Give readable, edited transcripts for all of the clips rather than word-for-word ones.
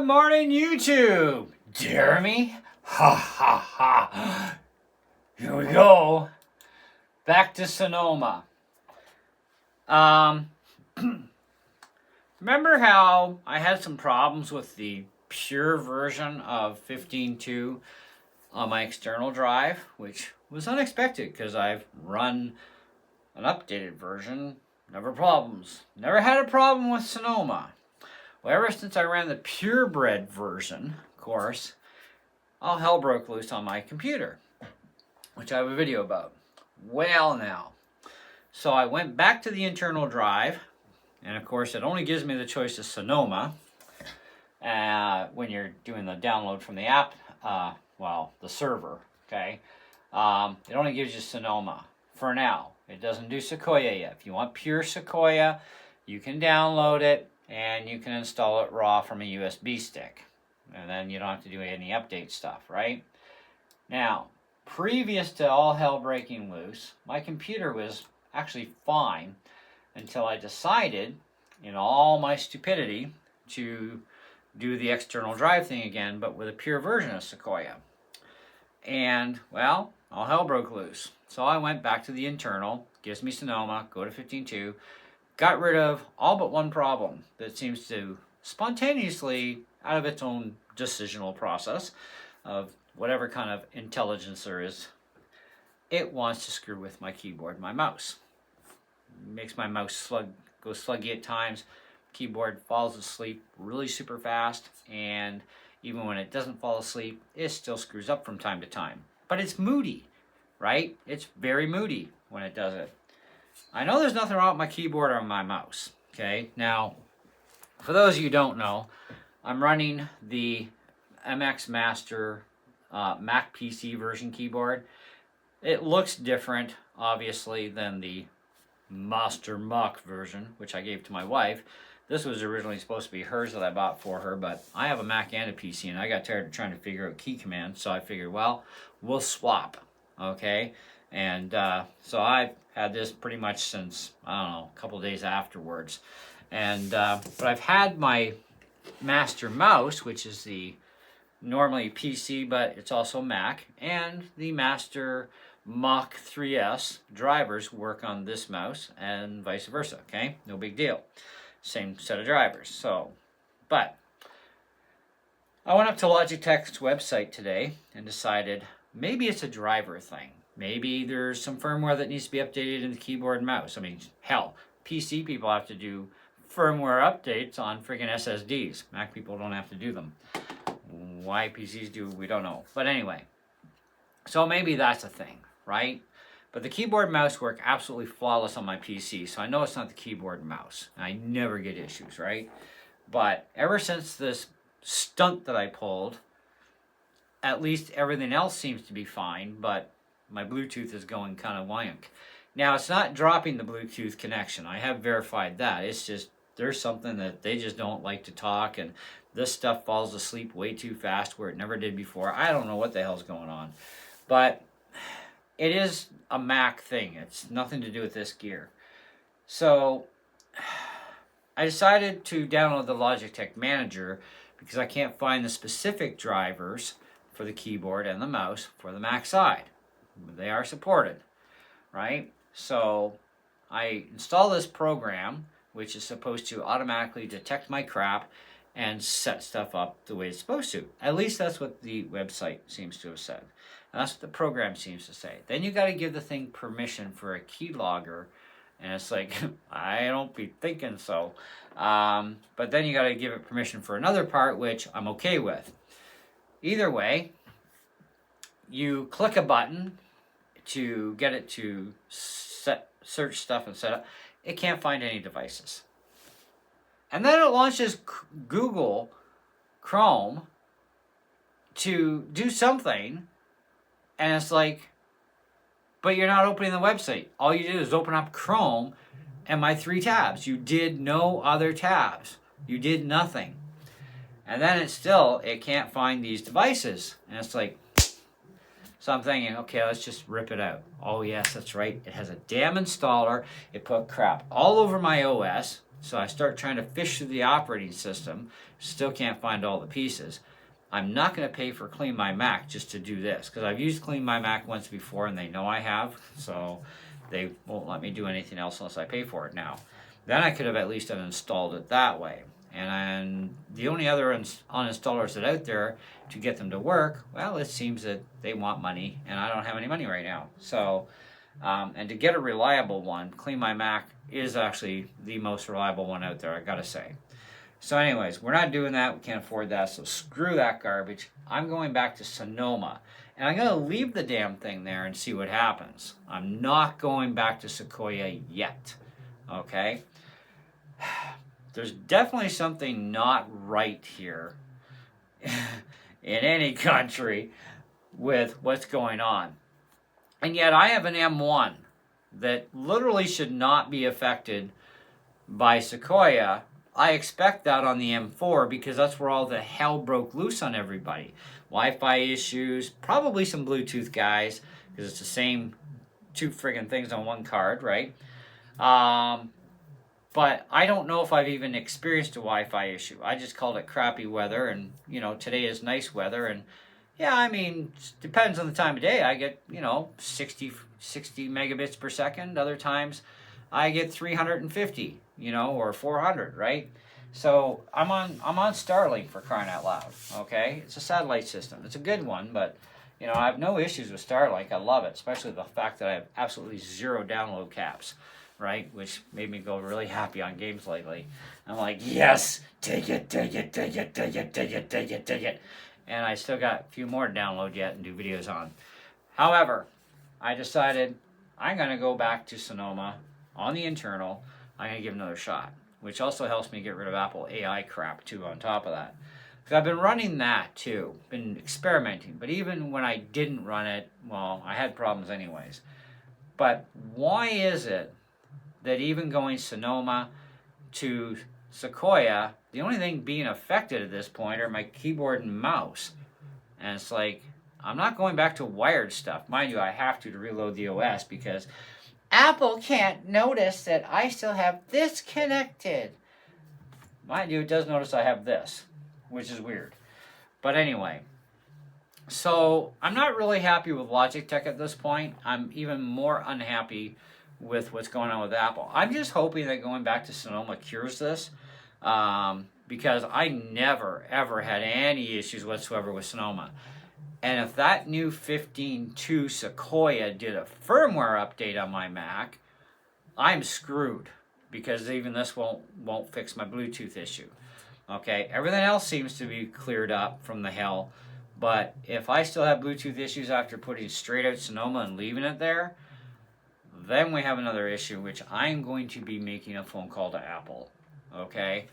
Good morning, YouTube. Jeremy. Ha ha ha. Here we go. Back to Sonoma. Remember how I had some problems with the pure version of 15.2 on my external drive, which was unexpected because I've run an updated version, never problems. Never had a problem with Sonoma. Well, ever since I ran the purebred version, of course, all hell broke loose on my computer, which I have a video about. Well now. So I went back to the internal drive, and of course it only gives me the choice of Sonoma when you're doing the download from the app, the server, okay? It only gives you Sonoma for now. It doesn't do Sequoia yet. If you want pure Sequoia, you can download it and you can install it raw from a USB stick. And then you don't have to do any update stuff, right? Now, previous to all hell breaking loose, my computer was actually fine until I decided, in all my stupidity, to do the external drive thing again, but with a pure version of Sequoia. And, well, all hell broke loose. So I went back to the internal, gives me Sonoma, go to 15.2, got rid of all but one problem that seems to spontaneously, out of its own decisional process of whatever kind of intelligence there is, it wants to screw with my keyboard and my mouse. It makes my mouse go sluggy at times. Keyboard falls asleep really super fast, and even when it doesn't fall asleep, it still screws up from time to time. But it's moody, right? It's very moody when it does it. I know there's nothing wrong with my keyboard or my mouse, okay? Now, for those of you who don't know, I'm running the MX Master Mac PC version keyboard. It looks different, obviously, than the Master Mac version, which I gave to my wife. This was originally supposed to be hers that I bought for her, but I have a Mac and a PC, and I got tired of trying to figure out key commands, so I figured, well, we'll swap, okay? And so I've had this pretty much since, I don't know, a couple days afterwards. And but I've had my Master Mouse, which is the normally PC, but it's also Mac, and the Master Mach 3S drivers work on this mouse and vice versa, okay? No big deal. Same set of drivers. So, but I went up to Logitech's website today and decided maybe it's a driver thing. Maybe there's some firmware that needs to be updated in the keyboard and mouse. I mean, hell, PC people have to do firmware updates on friggin' SSDs. Mac people don't have to do them. Why PCs do, we don't know. But anyway, so maybe that's a thing, right? But the keyboard and mouse work absolutely flawless on my PC, so I know it's not the keyboard and mouse. I never get issues, right? But ever since this stunt that I pulled, at least everything else seems to be fine, but my Bluetooth is going kind of wank. Now, it's not dropping the Bluetooth connection. I have verified that. It's just there's something that they just don't like to talk, and this stuff falls asleep way too fast where it never did before. I don't know what the hell's going on. But it is a Mac thing. It's nothing to do with this gear. So I decided to download the Logitech Manager because I can't find the specific drivers for the keyboard and the mouse for the Mac side. They are supported, right? So I install this program, which is supposed to automatically detect my crap and set stuff up the way it's supposed to. At least that's what the website seems to have said. And that's what the program seems to say. Then you got to give the thing permission for a keylogger, and it's like, I don't be thinking so. But then you got to give it permission for another part, which I'm okay with. Either way, you click a button to get it to search stuff and set up. It can't find any devices. And then it launches Google Chrome to do something, and it's like, but you're not opening the website. All you did is open up Chrome and my 3 tabs. You did no other tabs. You did nothing. And then it can't find these devices. And it's like, so I'm thinking, okay, let's just rip it out. Oh yes, that's right. It has a damn installer. It put crap all over my OS. So I start trying to fish through the operating system, still can't find all the pieces. I'm not going to pay for Clean My Mac just to do this, because I've used Clean My Mac once before and they know I have, so they won't let me do anything else unless I pay for it now. Then I could have at least uninstalled it that way. And the only other uninstallers that are out there to get them to work, well, it seems that they want money, and I don't have any money right now. So, and to get a reliable one, Clean My Mac is actually the most reliable one out there, I gotta say. So anyways, we're not doing that. We can't afford that. So screw that garbage. I'm going back to Sonoma. And I'm going to leave the damn thing there and see what happens. I'm not going back to Sequoia yet. Okay? There's definitely something not right here in any country with what's going on. And yet I have an M1 that literally should not be affected by Sequoia. I expect that on the M4 because that's where all the hell broke loose on everybody. Wi-Fi issues, probably some Bluetooth guys, because it's the same two friggin' things on one card, right? But I don't know if I've even experienced a Wi-Fi issue. I just called it crappy weather, and, you know, today is nice weather, and yeah, I mean, depends on the time of day. I get, you know, 60 megabits per second. Other times I get 350, you know, or 400, right? So I'm on Starlink, for crying out loud, okay? It's a satellite system. It's a good one, but, you know, I have no issues with Starlink. I love it, especially the fact that I have absolutely zero download caps, right? Which made me go really happy on games lately. I'm like, yes, take it, take it, take it, take it, take it, take it, take it. And I still got a few more to download yet and do videos on. However, I decided I'm going to go back to Sonoma on the internal. I'm going to give another shot, which also helps me get rid of Apple AI crap too on top of that. Because I've been running that too, been experimenting. But even when I didn't run it, well, I had problems anyways. But why is it that even going Sonoma to Sequoia, the only thing being affected at this point are my keyboard and mouse? And it's like, I'm not going back to wired stuff. Mind you, I have to reload the OS because Apple can't notice that I still have this connected. Mind you, it does notice I have this, which is weird. But anyway, so I'm not really happy with Logitech at this point. I'm even more unhappy with what's going on with Apple. I'm just hoping that going back to Sonoma cures this, because I never, ever had any issues whatsoever with Sonoma. And if that new 15.2 Sequoia did a firmware update on my Mac, I'm screwed, because even this won't fix my Bluetooth issue. Okay, everything else seems to be cleared up from the hell, but if I still have Bluetooth issues after putting straight out Sonoma and leaving it there, then we have another issue, which I'm going to be making a phone call to Apple. Okay,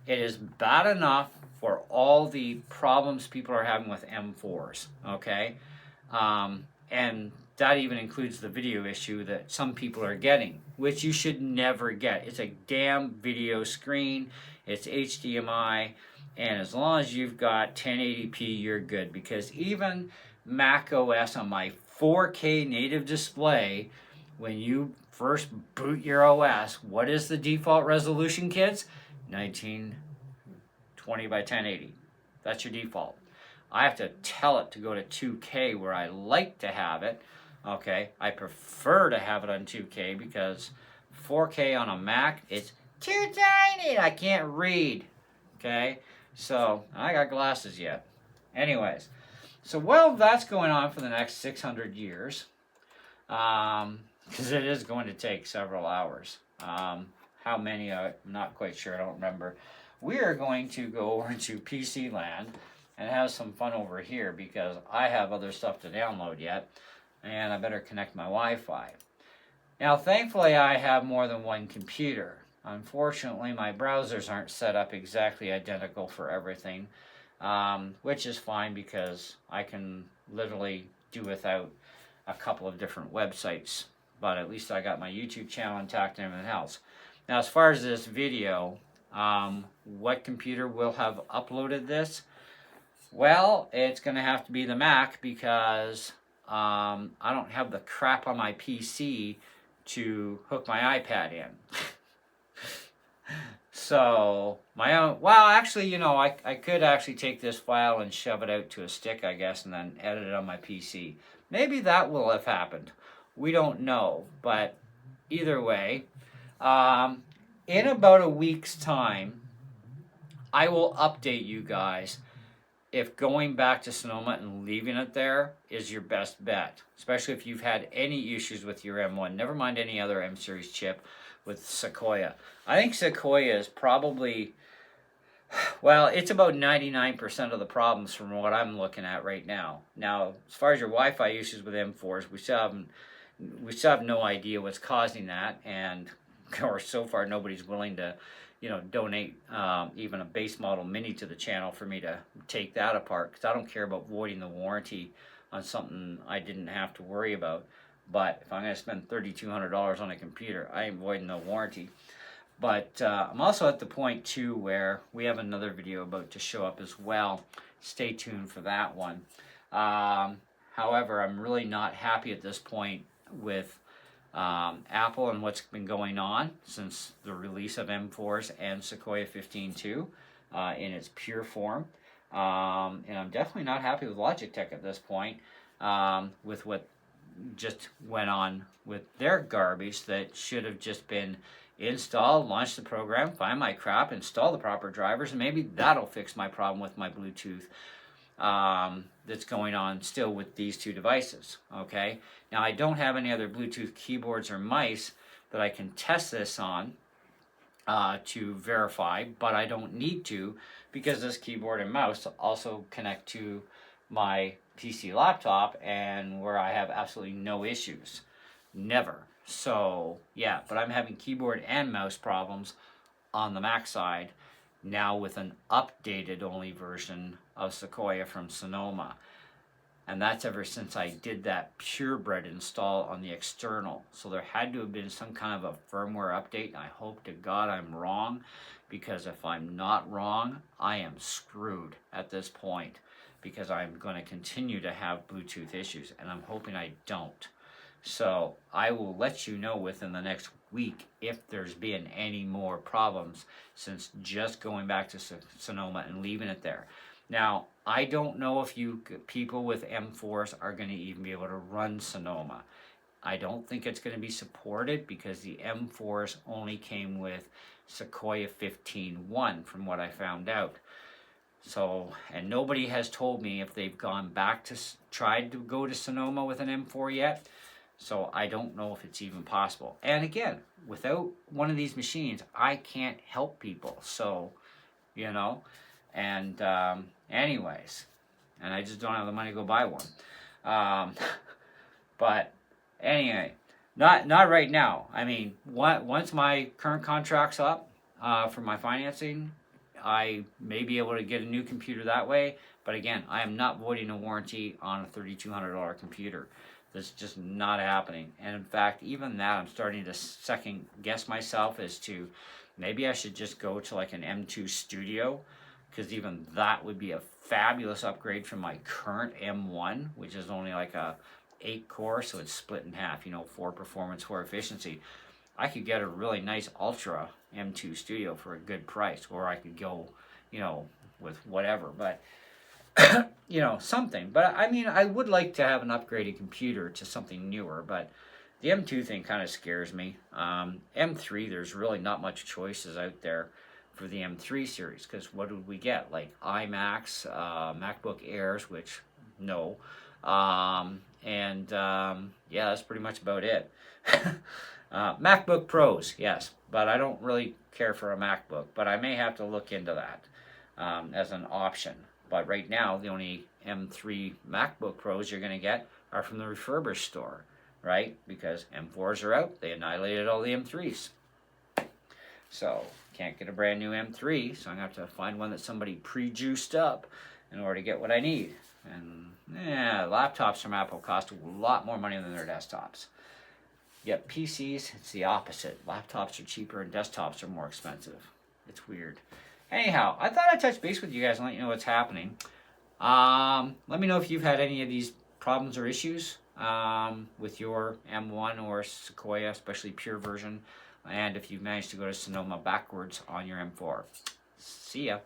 it is bad enough for all the problems people are having with M4s, okay? And that even includes the video issue that some people are getting, which you should never get. It's a damn video screen, it's HDMI, and as long as you've got 1080p, you're good, because even Mac OS on my 4K native display, when you first boot your OS, what is the default resolution, kids? 1920 by 1080. That's your default. I have to tell it to go to 2K where I like to have it. Okay, I prefer to have it on 2K because 4K on a Mac, it's too tiny. I can't read. Okay, so I got glasses yet. Anyways, so while that's going on for the next 600 years, because it is going to take several hours. How many, I'm not quite sure, I don't remember. We are going to go over to PC land and have some fun over here because I have other stuff to download yet, and I better connect my Wi-Fi. Now, thankfully, I have more than one computer. Unfortunately, my browsers aren't set up exactly identical for everything, which is fine because I can literally do without a couple of different websites, but at least I got my YouTube channel intact and everything else. Now, as far as this video, what computer will have uploaded this? Well, it's going to have to be the Mac because I don't have the crap on my PC to hook my iPad in. So my own, well, actually, you know, I could actually take this file and shove it out to a stick, I guess, and then edit it on my PC. Maybe that will have happened. We don't know, but either way, um, in about a week's time, I will update you guys if going back to Sonoma and leaving it there is your best bet, especially if you've had any issues with your M1, never mind any other M series chip with Sequoia. I think Sequoia is probably, well, it's about 99% of the problems from what I'm looking at right now. Now, as far as your Wi-Fi issues with M4s, we still have no idea what's causing that, and of course, so far nobody's willing to, you know, donate even a base model Mini to the channel for me to take that apart, because I don't care about voiding the warranty on something I didn't have to worry about. But if I'm going to spend $3,200 on a computer, I ain't voiding the warranty. But I'm also at the point too where we have another video about to show up as well. Stay tuned for that one. However, I'm really not happy at this point with Apple and what's been going on since the release of M4s and Sequoia 15.2 in its pure form. And I'm definitely not happy with Logitech at this point with what just went on with their garbage that should have just been install, launch the program, find my crap, install the proper drivers, and maybe that'll fix my problem with my Bluetooth that's going on still with these two devices. Okay, now I don't have any other Bluetooth keyboards or mice that I can test this on to verify, but I don't need to, because this keyboard and mouse also connect to my PC laptop, and where I have absolutely no issues. Never. So yeah, but I'm having keyboard and mouse problems on the Mac side now with an updated only version of Sequoia from Sonoma. And that's ever since I did that purebred install on the external. So there had to have been some kind of a firmware update, and I hope to God I'm wrong, because if I'm not wrong, I am screwed at this point, because I'm going to continue to have Bluetooth issues, and I'm hoping I don't. So I will let you know within the next week if there's been any more problems since just going back to Sonoma and leaving it there. Now, I don't know if you people with M4s are going to even be able to run Sonoma. I don't think it's going to be supported, because the M4s only came with Sequoia 15.1 from what I found out. So, and nobody has told me if they've gone back to tried to go to Sonoma with an M4 yet. So I don't know if it's even possible. And again, without one of these machines, I can't help people. So, you know, and anyways, and I just don't have the money to go buy one. But anyway, not right now. I mean, once my current contract's up for my financing, I may be able to get a new computer that way. But again, I am not voiding a warranty on a $3,200 computer. That's just not happening. And in fact, even that, I'm starting to second guess myself as to maybe I should just go to like an M2 Studio, because even that would be a fabulous upgrade from my current M1, which is only like a 8 core, so it's split in half, you know, 4 performance, 4 efficiency. I could get a really nice Ultra M2 Studio for a good price, or I could go, you know, with whatever, but you know, something. But I mean, I would like to have an upgraded computer to something newer, but the M2 thing kind of scares me. M3, there's really not much choices out there for the M3 series, because what would we get? Like iMacs, MacBook Airs, which no, yeah, that's pretty much about it. MacBook Pros, yes, but I don't really care for a MacBook, but I may have to look into that as an option. But right now, the only M3 MacBook Pros you're going to get are from the refurbished store, right? Because M4s are out. They annihilated all the M3s. So, can't get a brand new M3, so I'm going to have to find one that somebody pre-juiced up in order to get what I need. And, yeah, laptops from Apple cost a lot more money than their desktops. Yet PCs, it's the opposite. Laptops are cheaper and desktops are more expensive. It's weird. Anyhow, I thought I'd touch base with you guys and let you know what's happening. Let me know if you've had any of these problems or issues with your M1 or Sequoia, especially pure version. and if you've managed to go to Sonoma backwards on your M4. See ya.